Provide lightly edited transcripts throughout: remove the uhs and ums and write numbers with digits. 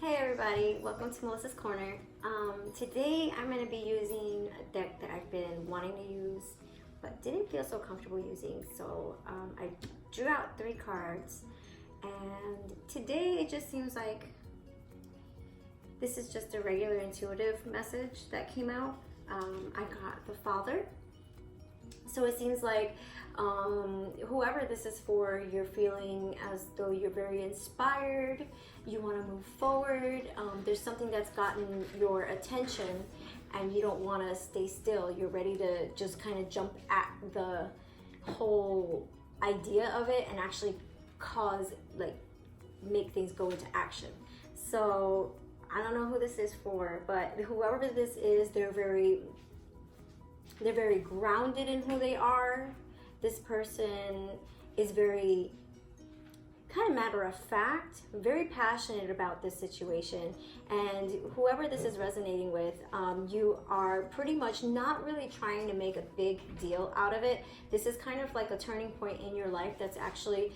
Hey everybody, welcome to Melissa's Corner. Today I'm going to be using a deck that I've been wanting to use but didn't feel so comfortable using. So I drew out 3 cards, and today it just seems like this is just a regular intuitive message that came out. I got the Father. So it seems like whoever this is for, you're feeling as though you're very inspired, you want to move forward, there's something that's gotten your attention and you don't want to stay still. You're ready to just kind of jump at the whole idea of it and actually make things go into action. So I don't know who this is for, but whoever this is, they're very grounded in who they are. This person is very kind of matter of fact, very passionate about this situation, and whoever this is resonating with, you are pretty much not really trying to make a big deal out of it. This is kind of like a turning point in your life that's actually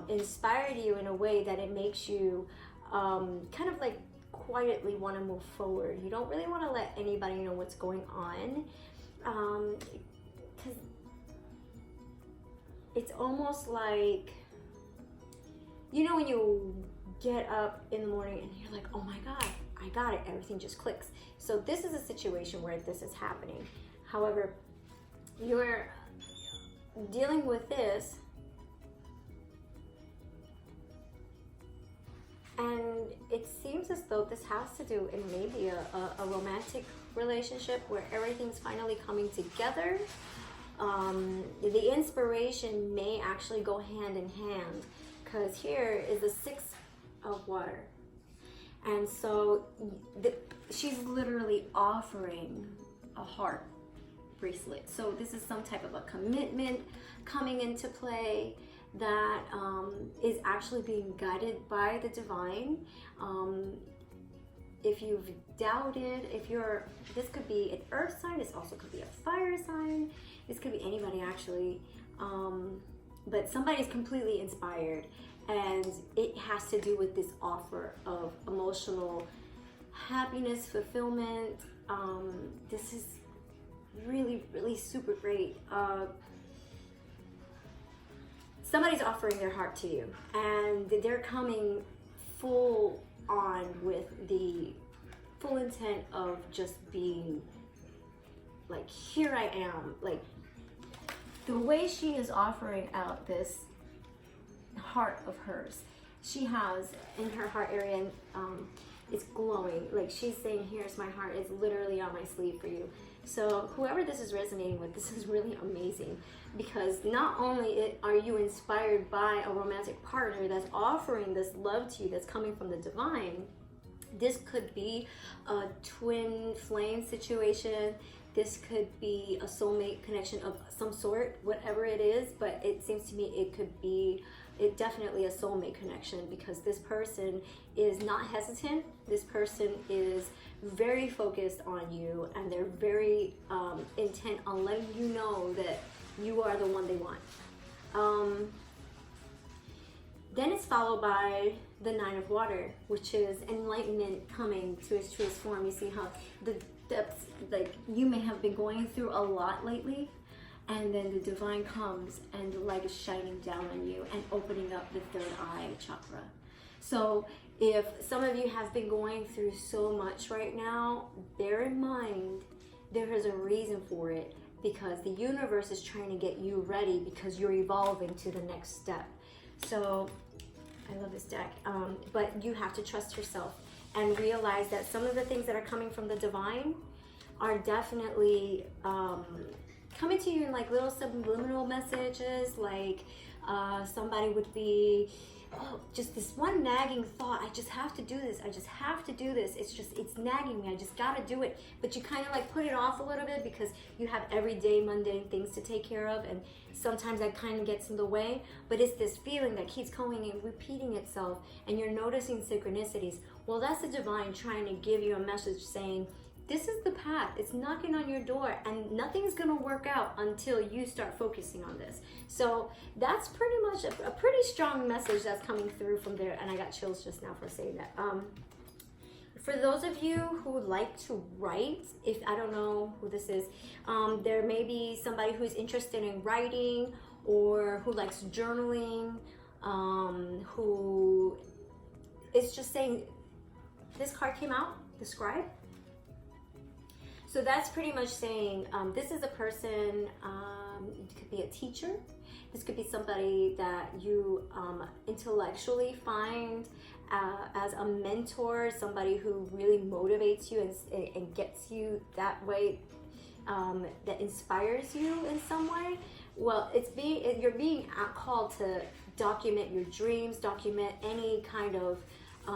inspired you in a way that it makes you kind of like quietly want to move forward. You don't really want to let anybody know what's going on, because it's almost like, you know, when you get up in the morning and you're like, oh my God, I got it, everything just clicks. So this is a situation where this is happening. However, you're dealing with this, and it seems as though this has to do in maybe a romantic relationship where everything's finally coming together. The inspiration may actually go hand in hand, because here is the 6 of water. And so she's literally offering a heart bracelet. So this is some type of a commitment coming into play that is actually being guided by the divine. If you've doubted, this could be an earth sign, this also could be a fire sign, this could be anybody actually, but somebody's completely inspired, and it has to do with this offer of emotional happiness, fulfillment. This is really, really super great. Somebody's offering their heart to you, and they're coming full on with the full intent of just being like, here I am. Like, the way she is offering out this heart of hers, she has in her heart area, and it's glowing. Like, she's saying, here's my heart, it's literally on my sleeve for you. So whoever this is resonating with, this is really amazing, because not only are you inspired by a romantic partner that's offering this love to you, that's coming from the divine. This could be a twin flame situation. This could be a soulmate connection of some sort, whatever it is, but it seems to me it definitely a soulmate connection, because this person is not hesitant. This person is very focused on you, and they're very intent on letting you know that you are the one they want. Then it's followed by the 9 of water, which is enlightenment coming to its truest form. You see how the depths, like, you may have been going through a lot lately, and then the divine comes and the light is shining down on you and opening up the 3rd eye chakra. So if some of you have been going through so much right now, bear in mind there is a reason for it, because the universe is trying to get you ready, because you're evolving to the next step. So I love this deck, but you have to trust yourself and realize that some of the things that are coming from the divine are definitely coming to you in like little subliminal messages. Like somebody would be, oh, just this one nagging thought, I just have to do this, I just have to do this, it's nagging me, I just gotta do it. But you kind of like put it off a little bit because you have everyday mundane things to take care of, and sometimes that kind of gets in the way. But it's this feeling that keeps going and repeating itself, and you're noticing synchronicities. Well, that's the divine trying to give you a message saying, this is the path, it's knocking on your door, and nothing's gonna work out until you start focusing on this. So that's pretty much a pretty strong message that's coming through from there, and I got chills just now for saying that. For those of you who like to write, if I don't know who this is, there may be somebody who's interested in writing or who likes journaling, who is just saying, this card came out, the scribe. So that's pretty much saying this is a person, it could be a teacher, this could be somebody that you intellectually find as a mentor, somebody who really motivates you and gets you that way, that inspires you in some way. Well, you're being called to document your dreams, document any kind of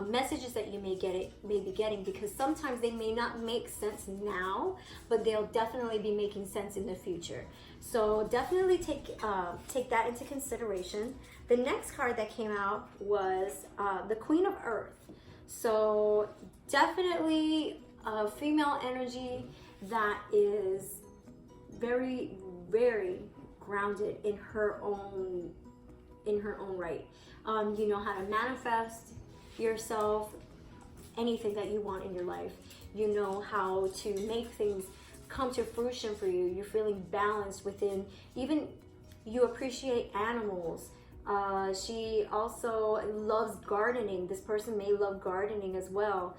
messages that you may be getting, because sometimes they may not make sense now, but they'll definitely be making sense in the future. So definitely take that into consideration. The next card that came out was the Queen of Earth. So definitely a female energy that is very, very grounded in her own right. You know how to manifest yourself, anything that you want in your life. You know how to make things come to fruition for you. You're feeling balanced within, even you appreciate animals. She also loves gardening. This person may love gardening as well.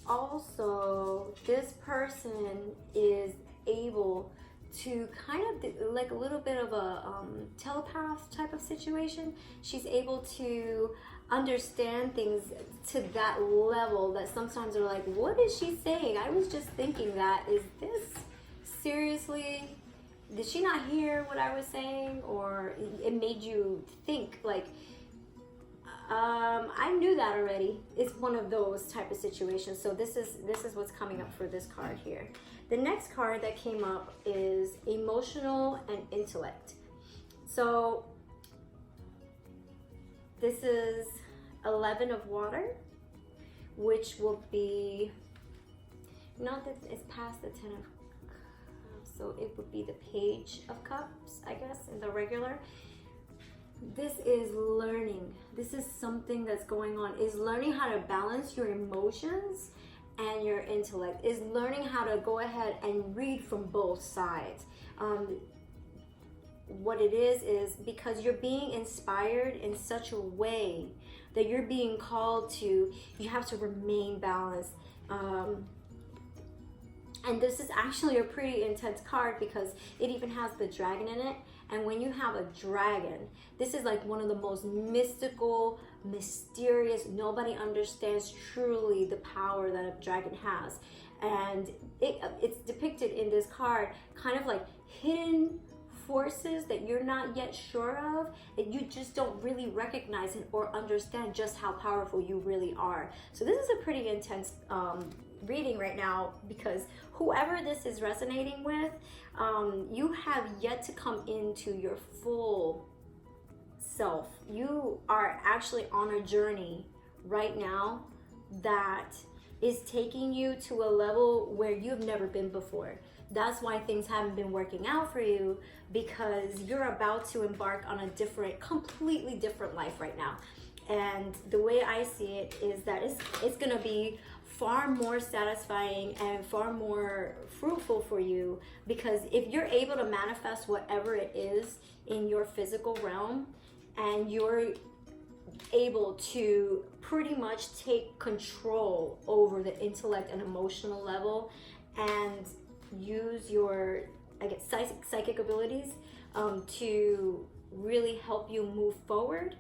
Also, this person is able to kind of like a little bit of a telepath type of situation. She's able to understand things to that level that sometimes are like, what is she saying? I was just thinking that. Is this seriously? Did she not hear what I was saying? Or it made you think like, I knew that already. It's one of those type of situations. So this is what's coming up for this card here. The next card that came up is emotional and intellect. So this is 11 of water, which will be, not that it's past the 10 of cups, so it would be the page of cups, I guess, in the regular. This is learning. This is something that's going on, is learning how to balance your emotions and your intellect, is learning how to go ahead and read from both sides. What it is because you're being inspired in such a way that you're being called to, you have to remain balanced. And this is actually a pretty intense card because it even has the dragon in it. And when you have a dragon, this is like one of the most mystical, mysterious, nobody understands truly the power that a dragon has. And it's depicted in this card kind of like hidden forces that you're not yet sure of, that you just don't really recognize it or understand just how powerful you really are. So this is a pretty intense reading right now, because whoever this is resonating with, you have yet to come into your full self. You are actually on a journey right now that is taking you to a level where you've never been before. That's why things haven't been working out for you, because you're about to embark on a completely different life right now. And the way I see it is that it's gonna be far more satisfying and far more fruitful for you, because if you're able to manifest whatever it is in your physical realm, and you're able to pretty much take control over the intellect and emotional level and use your, I guess, psychic abilities to really help you move forward,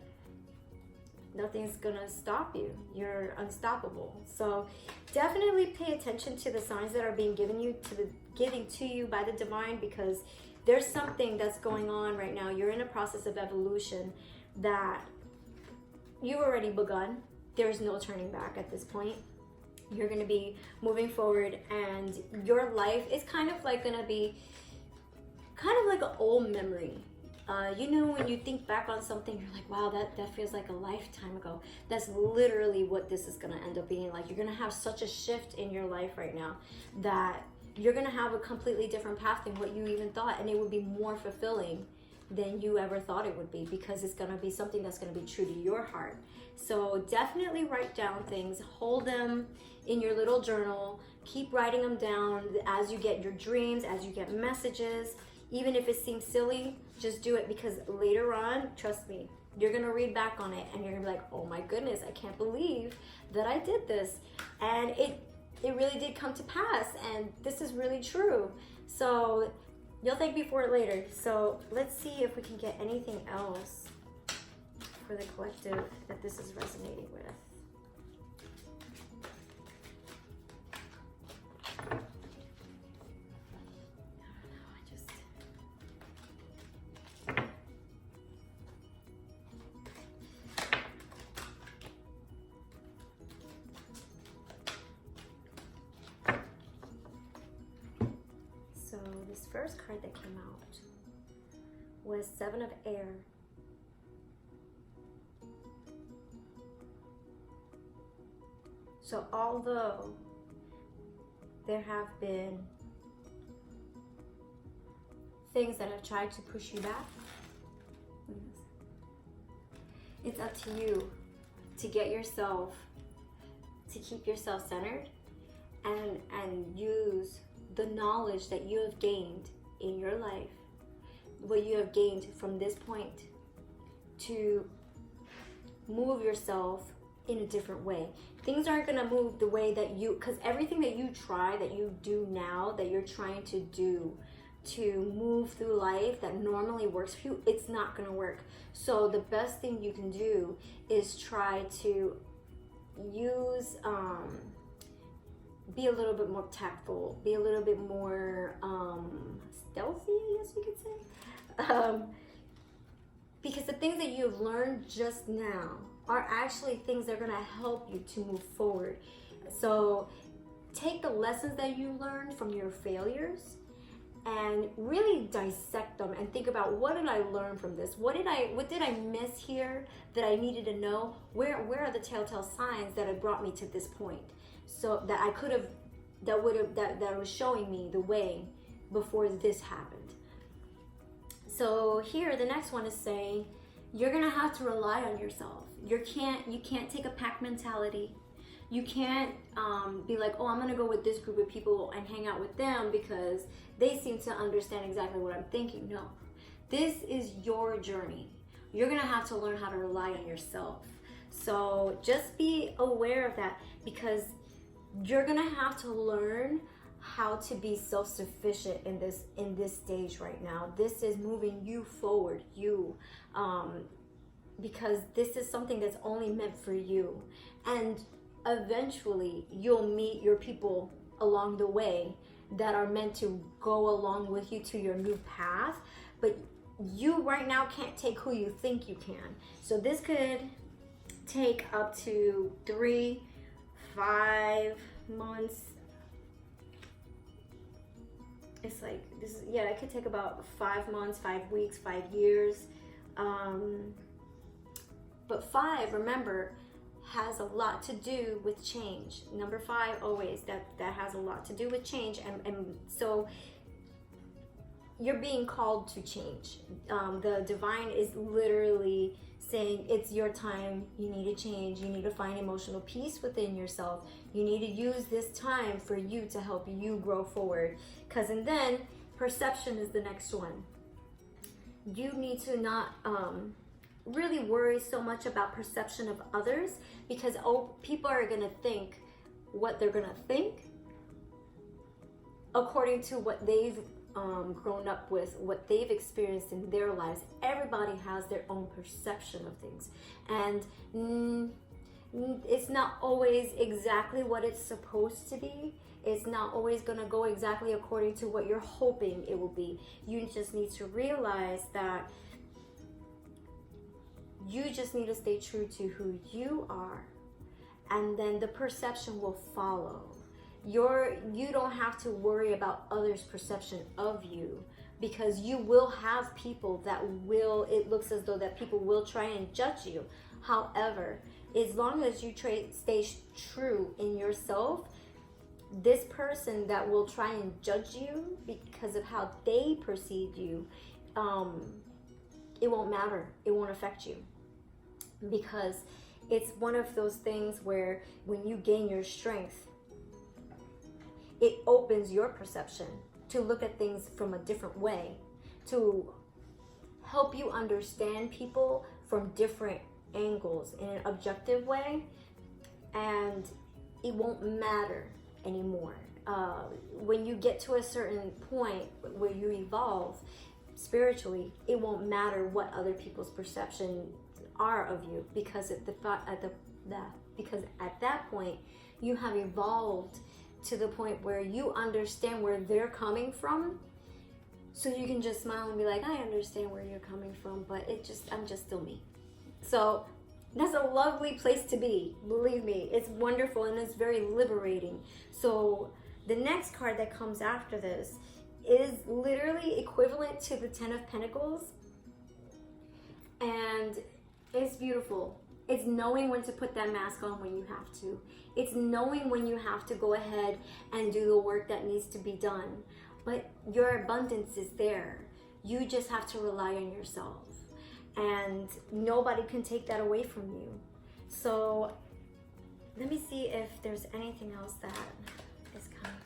nothing's gonna stop you. You're unstoppable. So definitely pay attention to the signs that are being given to you by the divine, because there's something that's going on right now. You're in a process of evolution that you've already begun. There's no turning back at this point. You're going to be moving forward, and your life is kind of like going to be kind of like an old memory. You know, when you think back on something, you're like, wow, that feels like a lifetime ago. That's literally what this is going to end up being like. You're going to have such a shift in your life right now that you're going to have a completely different path than what you even thought, and it would be more fulfilling than you ever thought it would be, because it's going to be something that's going to be true to your heart. So definitely write down things, hold them in your little journal, keep writing them down as you get your dreams, as you get messages. Even if it seems silly, just do it, because later on, trust me, you're going to read back on it and you're going to be like, oh my goodness, I can't believe that I did this. And it really did come to pass, and this is really true. So you'll thank me for it later. So let's see if we can get anything else for the collective that this is resonating with. So this first card that came out was Seven of Air. So although there have been things that have tried to push you back, it's up to you to get yourself, to keep yourself centered and use the knowledge that you have gained in your life, what you have gained from this point, to move yourself in a different way. Things aren't going to move the way that you, because everything that you try, that you do now, that you're trying to do to move through life that normally works for you, it's not going to work. So the best thing you can do is try to use, be a little bit more tactful, be a little bit more stealthy, I guess you could say. Because the things that you've learned just now are actually things that are going to help you to move forward. So take the lessons that you learned from your failures and really dissect them and think about, what did I learn from this? What did I miss here that I needed to know? Where are the telltale signs that have brought me to this point? So that I could have, that was showing me the way before this happened. So here, the next one is saying, you're gonna have to rely on yourself. You can't take a pack mentality. You can't be like, oh, I'm gonna go with this group of people and hang out with them because they seem to understand exactly what I'm thinking. No, this is your journey. You're gonna have to learn how to rely on yourself. So just be aware of that, because you're gonna have to learn how to be self-sufficient in this stage right now. This is moving you forward, because this is something that's only meant for you. And eventually you'll meet your people along the way that are meant to go along with you to your new path. But you right now can't take who you think you can. So this could take up to 3-5 months. It's like, this is, yeah, it could take about 5 months, 5 weeks, 5 years. But 5, remember, has a lot to do with change. Number 5, always, that has a lot to do with change. And so you're being called to change. The divine is literally saying, it's your time. You need to change. You need to find emotional peace within yourself. You need to use this time for you to help you grow forward. And then perception is the next one. You need to not really worry so much about perception of others, because people are going to think what they're going to think according to what they've grown up with, what they've experienced in their lives. Everybody has their own perception of things, and it's not always exactly what it's supposed to be. It's not always going to go exactly according to what you're hoping it will be. You just need to realize that you just need to stay true to who you are, and then the perception will follow. You don't have to worry about others' perception of you, because you will have people that will, it looks as though that people will try and judge you. However, as long as you stay true in yourself, this person that will try and judge you because of how they perceive you, it won't matter. It won't affect you, because it's one of those things where when you gain your strength, it opens your perception to look at things from a different way, to help you understand people from different angles in an objective way, and it won't matter anymore. When you get to a certain point where you evolve spiritually, it won't matter what other people's perception are of you, because because at that point you have evolved to the point where you understand where they're coming from, so you can just smile and be like, I understand where you're coming from, but I'm just still me. So that's a lovely place to be. Believe me, it's wonderful and it's very liberating. So the next card that comes after this is literally equivalent to the 10 of Pentacles, and it's beautiful. It's knowing when to put that mask on when you have to. It's knowing when you have to go ahead and do the work that needs to be done. But your abundance is there. You just have to rely on yourself. And nobody can take that away from you. So let me see if there's anything else that is coming.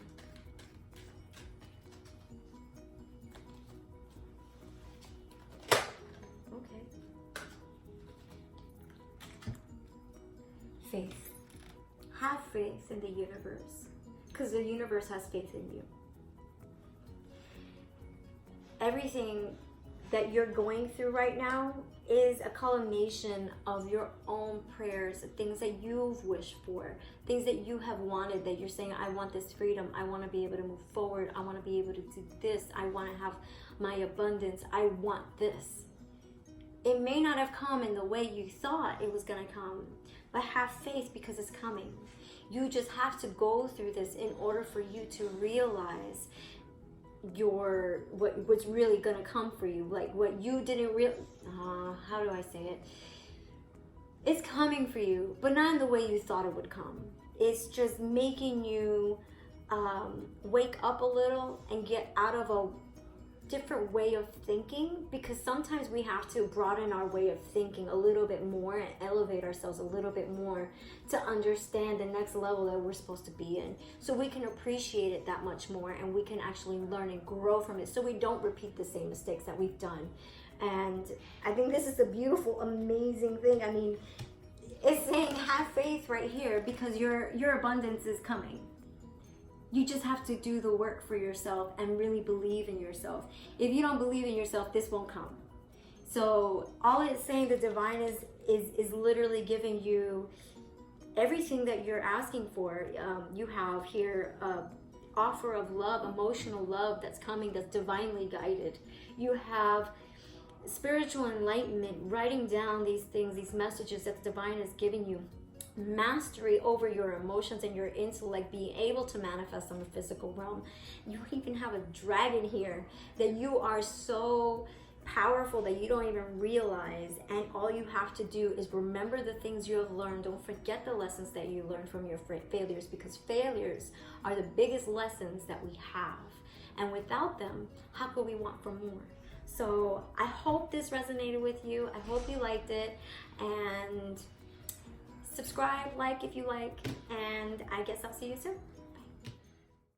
Faith. Have faith in the universe, because the universe has faith in you. Everything that you're going through right now is a culmination of your own prayers, things that you've wished for, things that you have wanted, that you're saying, I want this freedom, I want to be able to move forward, I want to be able to do this, I want to have my abundance, I want this. It may not have come in the way you thought it was going to come, but have faith, because it's coming. You just have to go through this in order for you to realize what's really going to come for you. Like what you didn't how do I say it? It's coming for you, but not in the way you thought it would come. It's just making you wake up a little and get out of a different way of thinking, because sometimes we have to broaden our way of thinking a little bit more and elevate ourselves a little bit more to understand the next level that we're supposed to be in, so we can appreciate it that much more, and we can actually learn and grow from it, so we don't repeat the same mistakes that we've done. And I think this is a beautiful, amazing thing. I mean, it's saying have faith right here, because your abundance is coming. You just have to do the work for yourself and really believe in yourself. If you don't believe in yourself, this won't come. So all it's saying, the divine is literally giving you everything that you're asking for. You have here offer of love, emotional love that's coming, that's divinely guided. You have spiritual enlightenment, writing down these things, these messages that the divine is giving you. Mastery over your emotions and your intellect, being able to manifest on the physical realm. You even have a dragon here, that you are so powerful that you don't even realize, and all you have to do is remember the things you have learned. Don't forget the lessons that you learned from your failures, because failures are the biggest lessons that we have, and without them, how could we want for more? So I hope this resonated with you. I hope you liked it, and subscribe, like if you like, and I guess I'll see you soon.